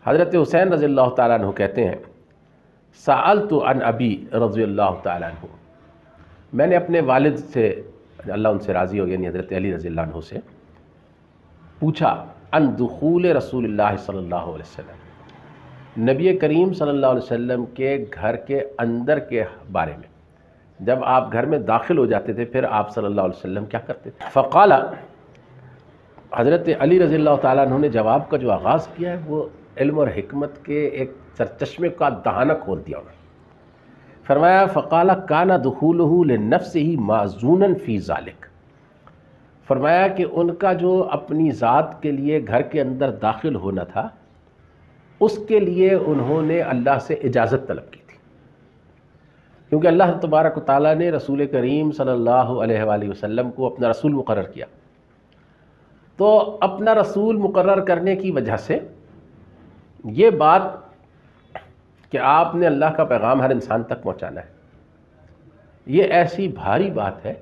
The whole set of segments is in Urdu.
حضرت حسین رضی اللہ تعالیٰ عنہ کہتے ہیں سألت عن ابی رضی اللہ تعالیٰ عنہ، میں نے اپنے والد سے، اللہ ان سے راضی ہو، یعنی حضرت علی رضی اللہ عنہ سے پوچھا عن دخول رسول اللہ صلی اللہ علیہ وسلم، نبی کریم صلی اللہ علیہ وسلم کے گھر کے اندر کے بارے میں، جب آپ گھر میں داخل ہو جاتے تھے پھر آپ صلی اللہ علیہ وسلم کیا کرتے تھے؟ فقال، حضرت علی رضی اللہ تعالیٰ عنہ نے جواب کا جو آغاز کیا ہے وہ علم اور حکمت کے ایک سرچشمے کا دہانہ کھول دیا انہوں نے۔ فرمایا فقال کان دخولہ لنفسہ معزونا فی ذالک، فرمایا کہ ان کا جو اپنی ذات کے لیے گھر کے اندر داخل ہونا تھا اس کے لیے انہوں نے اللہ سے اجازت طلب کی تھی، کیونکہ اللہ تبارک و تعالیٰ نے رسول کریم صلی اللہ علیہ وآلہ وسلم کو اپنا رسول مقرر کیا، تو اپنا رسول مقرر کرنے کی وجہ سے یہ بات کہ آپ نے اللہ کا پیغام ہر انسان تک پہنچانا ہے، یہ ایسی بھاری بات ہے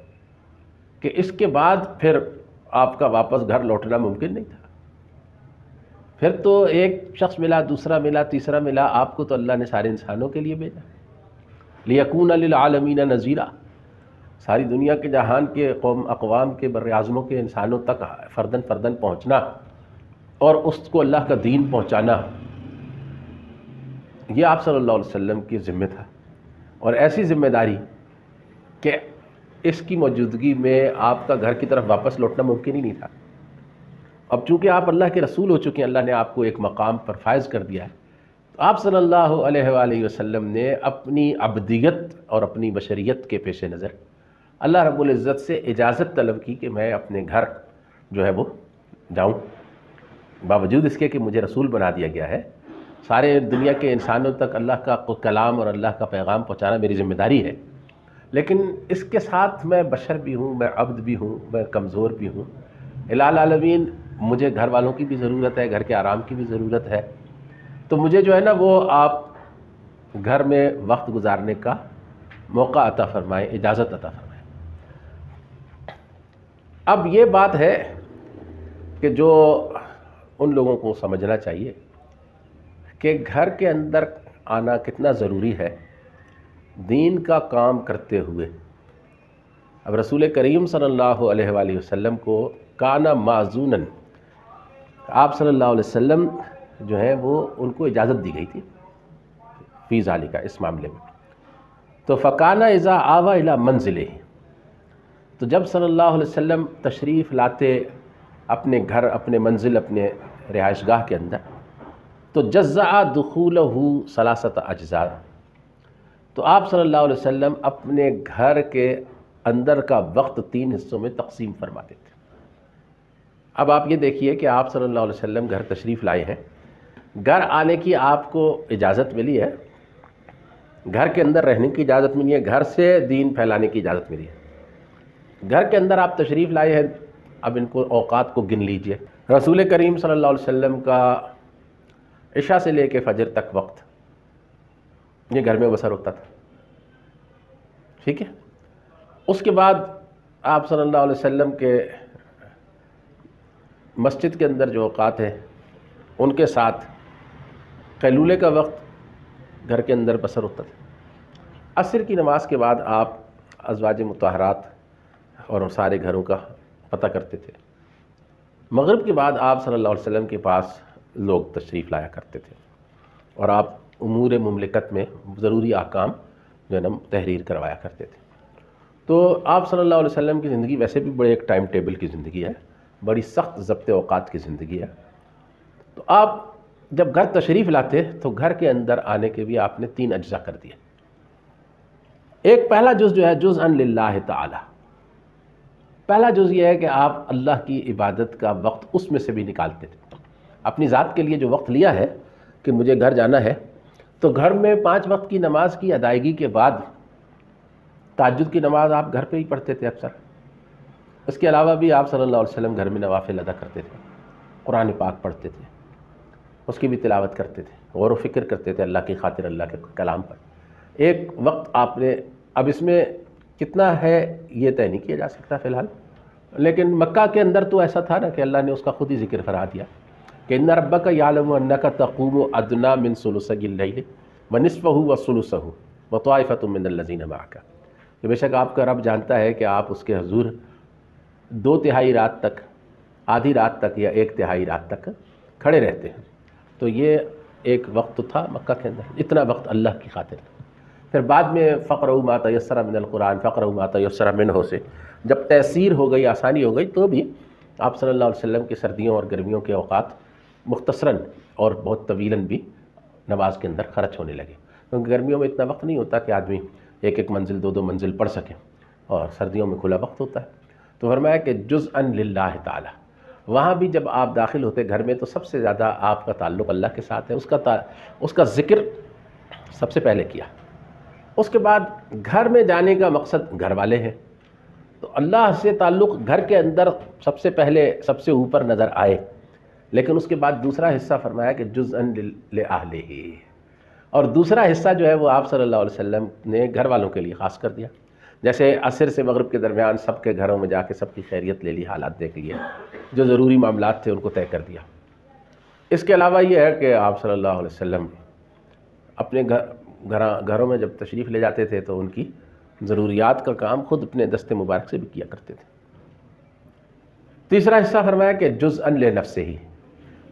کہ اس کے بعد پھر آپ کا واپس گھر لوٹنا ممکن نہیں تھا۔ پھر تو ایک شخص ملا، دوسرا ملا، تیسرا ملا، آپ کو تو اللہ نے سارے انسانوں کے لیے بھیجا، لیکون للعالمین نذیرا، ساری دنیا کے جہان کے اقوام کے بر اعظموں کے انسانوں تک فردن فردن پہنچنا اور اس کو اللہ کا دین پہنچانا، یہ آپ صلی اللہ علیہ وسلم کی ذمہ تھا، اور ایسی ذمہ داری کہ اس کی موجودگی میں آپ کا گھر کی طرف واپس لوٹنا ممکن ہی نہیں تھا۔ اب چونکہ آپ اللہ کے رسول ہو چکے ہیں، اللہ نے آپ کو ایک مقام پر فائز کر دیا ہے، تو آپ صلی اللہ علیہ وآلہ وسلم نے اپنی عبدیت اور اپنی بشریت کے پیش نظر اللہ رب العزت سے اجازت طلب کی کہ میں اپنے گھر جو ہے وہ جاؤں، باوجود اس کے کہ مجھے رسول بنا دیا گیا ہے، سارے دنیا کے انسانوں تک اللہ کا کلام اور اللہ کا پیغام پہنچانا میری ذمہ داری ہے، لیکن اس کے ساتھ میں بشر بھی ہوں، میں عبد بھی ہوں، میں کمزور بھی ہوں، الہ العالمین مجھے گھر والوں کی بھی ضرورت ہے، گھر کے آرام کی بھی ضرورت ہے، تو مجھے جو ہے نا وہ آپ گھر میں وقت گزارنے کا موقع عطا فرمائیں، اجازت عطا فرمائیں۔ اب یہ بات ہے کہ جو ان لوگوں کو سمجھنا چاہیے کہ گھر کے اندر آنا کتنا ضروری ہے دین کا کام کرتے ہوئے۔ اب رسول کریم صلی اللہ علیہ وآلہ وسلم کو کانا معزونن، آپ صلی اللہ علیہ وسلم جو ہیں وہ ان کو اجازت دی گئی تھی فی ذالک، اس معاملے میں، تو فکانا اذا آوا الی منزلہ، تو جب صلی اللہ علیہ وسلم تشریف لاتے اپنے گھر، اپنے منزل، اپنے رہائش گاہ کے اندر، تو جزع دخولہ ثلاثۃ اجزاء، تو آپ صلی اللہ علیہ وسلم اپنے گھر کے اندر کا وقت 3 حصوں میں تقسیم فرماتے تھے۔ اب آپ یہ دیکھیے کہ آپ صلی اللہ علیہ وسلم گھر تشریف لائے ہیں، گھر آنے کی آپ کو اجازت ملی ہے، گھر کے اندر رہنے کی اجازت ملی ہے، گھر سے دین پھیلانے کی اجازت ملی ہے، گھر کے اندر آپ تشریف لائے ہیں، اب ان کو اوقات کو گن لیجئے۔ رسول کریم صلی اللہ علیہ وسلم کا عشاء سے لے کے فجر تک وقت یہ گھر میں بسر ہوتا تھا، ٹھیک ہے۔ اس کے بعد آپ صلی اللہ علیہ وسلم کے مسجد کے اندر جو اوقات ہیں ان کے ساتھ قیلولے کا وقت گھر کے اندر بسر ہوتا تھا۔ عصر کی نماز کے بعد آپ ازواج مطہرات اور سارے گھروں کا پتہ کرتے تھے۔ مغرب کے بعد آپ صلی اللہ علیہ وسلم کے پاس لوگ تشریف لایا کرتے تھے اور آپ امور مملکت میں ضروری احکام جو ہے نا تحریر کروایا کرتے تھے۔ تو آپ صلی اللہ علیہ وسلم کی زندگی ویسے بھی بڑے ایک ٹائم ٹیبل کی زندگی ہے، بڑی سخت ضبط اوقات کی زندگی ہے، تو آپ جب گھر تشریف لاتے تو گھر کے اندر آنے کے بھی آپ نے 3 اجزاء کر دیے۔ ایک پہلا جز جو ہے جزءا للہ تعالی، پہلا جز یہ ہے کہ آپ اللہ کی عبادت کا وقت اس میں سے بھی نکالتے تھے، اپنی ذات کے لیے جو وقت لیا ہے کہ مجھے گھر جانا ہے، تو گھر میں 5 وقت کی نماز کی ادائیگی کے بعد تہجد کی نماز آپ گھر پہ ہی پڑھتے تھے اکثر، اس کے علاوہ بھی آپ صلی اللہ علیہ وسلم گھر میں نوافل ادا کرتے تھے، قرآن پاک پڑھتے تھے، اس کی بھی تلاوت کرتے تھے، غور و فکر کرتے تھے اللہ کی خاطر، اللہ کے کلام پر۔ ایک وقت آپ نے، اب اس میں کتنا ہے یہ طے نہیں کیا جا سکتا فی الحال، لیکن مکہ کے اندر تو ایسا تھا نا کہ اللہ نے اس کا خود ہی ذکر فرما دیا کہ ان ربک یعلم انک تقوم ادنی من ثلثی اللیل ونصفہ وثلثہ وطائفۃ من الذین معک، کہ بے شک آپ کا رب جانتا ہے کہ آپ اس کے حضور 2/3 رات تک، آدھی رات تک یا 1/3 رات تک کھڑے رہتے ہیں۔ تو یہ ایک وقت تھا مکہ کے اندر، اتنا وقت اللہ کی خاطر۔ پھر بعد میں فقرؤ ما تیسر من القرآن فقرؤ ما تیسر منہ سے جب تیسیر ہو گئی، آسانی ہو گئی، تو بھی آپ صلی اللہ علیہ وسلم کی سردیوں اور گرمیوں کے اوقات مختصراً اور بہت طویلاً بھی نماز کے اندر خرچ ہونے لگے، کیونکہ گرمیوں میں اتنا وقت نہیں ہوتا کہ آدمی ایک منزل 2 منزل پڑھ سکے، اور سردیوں میں کھلا وقت ہوتا ہے۔ تو فرمایا کہ جزءاً للہ تعالی، وہاں بھی جب آپ داخل ہوتے گھر میں تو سب سے زیادہ آپ کا تعلق اللہ کے ساتھ ہے، اس کا ذکر سب سے پہلے کیا۔ اس کے بعد گھر میں جانے کا مقصد گھر والے ہیں، تو اللہ سے تعلق گھر کے اندر سب سے پہلے سب سے اوپر نظر آئے، لیکن اس کے بعد دوسرا حصہ فرمایا کہ جزءاً لأہلہ، اور دوسرا حصہ جو ہے وہ آپ صلی اللہ علیہ وسلم نے گھر والوں کے لیے خاص کر دیا۔ جیسے عصر سے مغرب کے درمیان سب کے گھروں میں جا کے سب کی خیریت لے لی، حالات دیکھ لیے، جو ضروری معاملات تھے ان کو طے کر دیا۔ اس کے علاوہ یہ ہے کہ آپ صلی اللہ علیہ وسلم اپنے گھروں میں جب تشریف لے جاتے تھے تو ان کی ضروریات کا کام خود اپنے دست مبارک سے بھی کیا کرتے تھے۔ تیسرا حصہ فرمایا کہ جزءاً لنفسہ،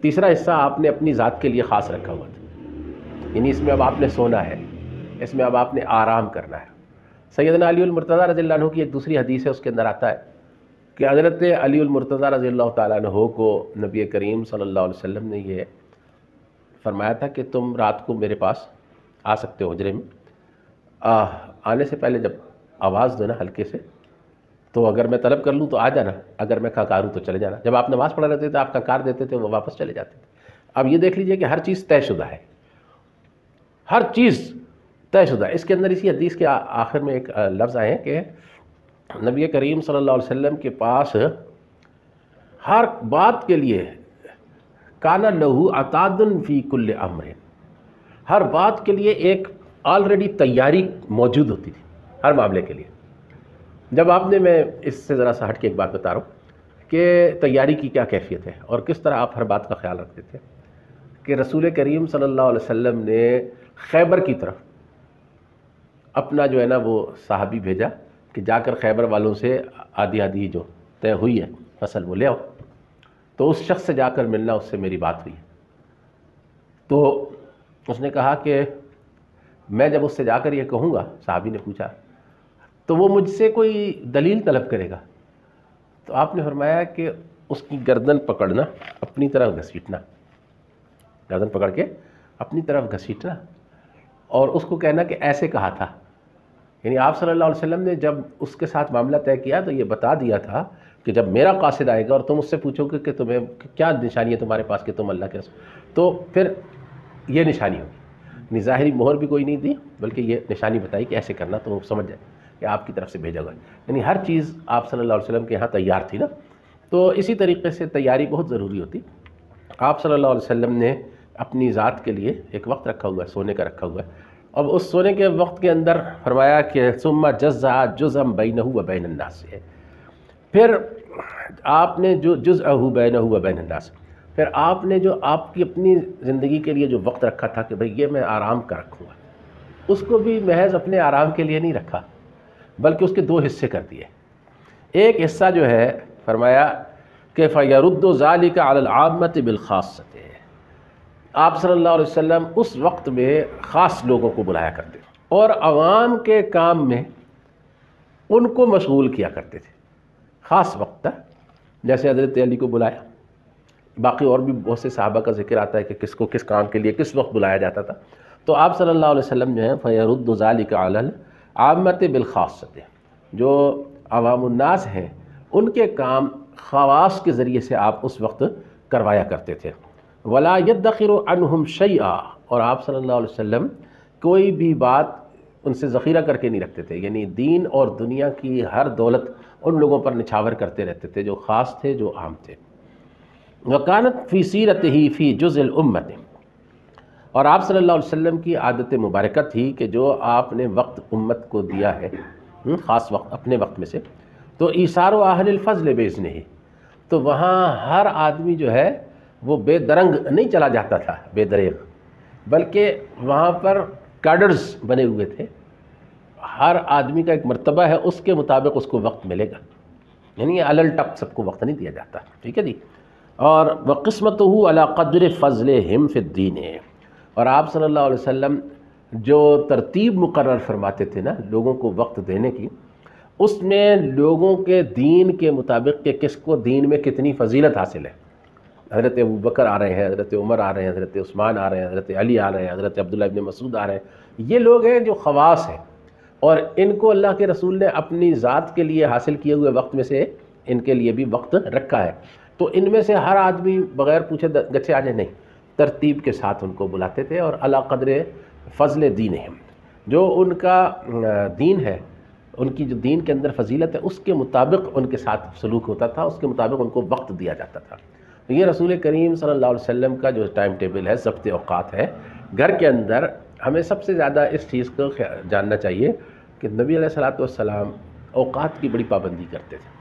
تیسرا حصہ آپ نے اپنی ذات کے لیے خاص رکھا ہوا تھا، یعنی اس میں اب آپ نے سونا ہے، اس میں اب آپ نے آرام کرنا ہے۔ سیدنا علی المرتضیٰ رضی اللہ عنہ کی ایک دوسری حدیث ہے، اس کے اندر آتا ہے کہ حضرت علی المرتضیٰ رضی اللہ تعالیٰ عنہ کو نبی کریم صلی اللہ علیہ وسلم نے یہ فرمایا تھا کہ تم رات کو میرے پاس آ سکتے ہو حجرے میں، آنے سے پہلے جب آواز دینا ہلکے سے، تو اگر میں طلب کر لوں تو آ جانا، اگر میں کھنکاروں تو چلے جانا۔ جب آپ نماز پڑھا رہتے تھے آپ کھنکار دیتے تھے، وہ واپس چلے جاتے تھے۔ اب یہ دیکھ لیجئے کہ ہر چیز طے شدہ ہے، ہر چیز طے شدہ ہے۔ اس کے اندر اسی حدیث کے آخر میں ایک لفظ آئے ہیں کہ نبی کریم صلی اللہ علیہ وسلم کے پاس ہر بات کے لیے کان لہو عتاد فی کل امر، ہر بات کے لیے ایک آلریڈی تیاری موجود ہوتی تھی ہر معاملے کے لیے۔ جب آپ نے، میں اس سے ذرا سا ہٹ کے ایک بات بتا رہا ہوں کہ تیاری کی کیا کیفیت ہے اور کس طرح آپ ہر بات کا خیال رکھتے تھے، کہ رسول کریم صلی اللہ علیہ وسلم نے خیبر کی طرف اپنا جو ہے نا وہ صحابی بھیجا کہ جا کر خیبر والوں سے آدھی جو طے ہوئی ہے فصل وہ لے آؤ۔ تو اس شخص سے جا کر ملنا، اس سے میری بات ہوئی، تو اس نے کہا کہ میں جب اس سے جا کر یہ کہوں گا، صحابی نے پوچھا، تو وہ مجھ سے کوئی دلیل طلب کرے گا۔ تو آپ نے فرمایا کہ اس کی گردن پکڑنا، اپنی طرف گھسیٹنا، گردن پکڑ کے اپنی طرف گھسیٹنا، اور اس کو کہنا کہ ایسے کہا تھا۔ یعنی آپ صلی اللہ علیہ وسلم نے جب اس کے ساتھ معاملہ طے کیا تو یہ بتا دیا تھا کہ جب میرا قاصد آئے گا اور تم اس سے پوچھو گے کہ تمہیں کیا نشانی ہے تمہارے پاس کہ تم اللہ کے رسول، تو پھر یہ نشانی ہوگی۔ یعنی ظاہری مہر بھی کوئی نہیں دی، بلکہ یہ نشانی بتائی کہ ایسے کرنا، تو وہ سمجھ جائے کہ آپ کی طرف سے بھیجا گیا۔ یعنی ہر چیز آپ صلی اللہ علیہ وسلم کے یہاں تیار تھی نا، تو اسی طریقے سے تیاری بہت ضروری ہوتی۔ آپ صلی اللہ علیہ وسلم نے اپنی ذات کے لیے ایک وقت رکھا ہوا ہے، سونے کا رکھا ہوا ہے، اور اس سونے کے وقت کے اندر فرمایا کہ ثم جزع جزءا بینہ وبین الناس ہے، پھر آپ نے جو جزءہ بینہ وبین الناس، پھر آپ نے جو آپ کی اپنی زندگی کے لیے جو وقت رکھا تھا کہ بھئی یہ میں آرام کا رکھوں گا، اس کو بھی محض اپنے آرام کے لیے نہیں رکھا، بلکہ اس کے 2 حصے کر دیے۔ ایک حصہ جو ہے فرمایا کہ فَيَرُدُّ ذَلِكَ عَلَى الْعَامَّةِ بِالْخَاصَّةِ، آپ صلی اللہ علیہ وسلم اس وقت میں خاص لوگوں کو بلایا کرتے تھے اور عوام کے کام میں ان کو مشغول کیا کرتے تھے۔ خاص وقت تھا، جیسے حضرت علی کو بلایا، باقی اور بھی بہت سے صحابہ کا ذکر آتا ہے کہ کس کو کس کام کے لیے کس وقت بلایا جاتا تھا۔ تو آپ صلی اللہ علیہ وسلم جو ہے فَيَرُدُّ ذَلِكَ عَلَى الْعَامَّةِ بِالْخَاصَّةِ، جو عوام الناس ہیں ان کے کام خواص کے ذریعے سے آپ اس وقت کروایا کرتے تھے۔ وَلَا يَدَّخِرُ عَنْهُمْ شَيْئًا، اور آپ صلی اللہ علیہ وسلم کوئی بھی بات ان سے ذخیرہ کر کے نہیں رکھتے تھے، یعنی دین اور دنیا کی ہر دولت ان لوگوں پر نچھاور کرتے رہتے تھے جو خاص تھے، جو عام تھے۔ وَكَانَتْ فِي سِيرَتِهِ فِي جُزْءِ الْأُمَّةِ، اور آپ صلی اللہ علیہ وسلم کی عادت مبارکہ تھی کہ جو آپ نے وقت امت کو دیا ہے، خاص وقت اپنے وقت میں سے، تو ایثار و اہل الفضل بِإِذْنِهِ، تو وہاں ہر آدمی جو ہے وہ بے درنگ نہیں چلا جاتا تھا، بے دریغ، بلکہ وہاں پر کیڈرز بنے ہوئے تھے. ہر آدمی کا ایک مرتبہ ہے، اس کے مطابق اس کو وقت ملے گا، یعنی الل ٹپ سب کو وقت نہیں دیا جاتا. ٹھیک ہے جی. اور وقسمتہ علی قدر فضلہم فی الدین ہے. اور آپ صلی اللہ علیہ وسلم جو ترتیب مقرر فرماتے تھے نا لوگوں کو وقت دینے کی، اس میں لوگوں کے دین کے مطابق کہ کس کو دین میں کتنی فضیلت حاصل ہے. حضرت ابوبکر آ رہے ہیں، حضرت عمر آ رہے ہیں، حضرت عثمان آ رہے ہیں، حضرت علی آ رہے ہیں، حضرت عبداللہ ابن مسعود آ رہے ہیں. یہ لوگ ہیں جو خواص ہیں، اور ان کو اللہ کے رسول نے اپنی ذات کے لیے حاصل کیے ہوئے وقت میں سے ان کے لیے بھی وقت رکھا ہے. تو ان میں سے ہر آدمی بغیر پوچھے گچھے آ جائے نہیں، ترتیب کے ساتھ ان کو بلاتے تھے. اور علی قدر فضل دینہم، جو ان کا دین ہے، ان کی جو دین کے اندر فضیلت ہے، اس کے مطابق ان کے ساتھ سلوک ہوتا تھا، اس کے مطابق ان کو وقت دیا جاتا تھا. تو یہ رسول کریم صلی اللہ علیہ وسلم کا جو ٹائم ٹیبل ہے، ضبط اوقات ہے گھر کے اندر. ہمیں سب سے زیادہ اس چیز کو جاننا چاہیے کہ نبی علیہ الصلوۃ والسلام اوقات کی بڑی پابندی کرتے تھے.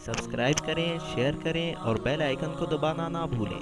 سبسکرائب کریں، شیئر کریں اور بیل آئیکن کو دبانا نہ بھولیں.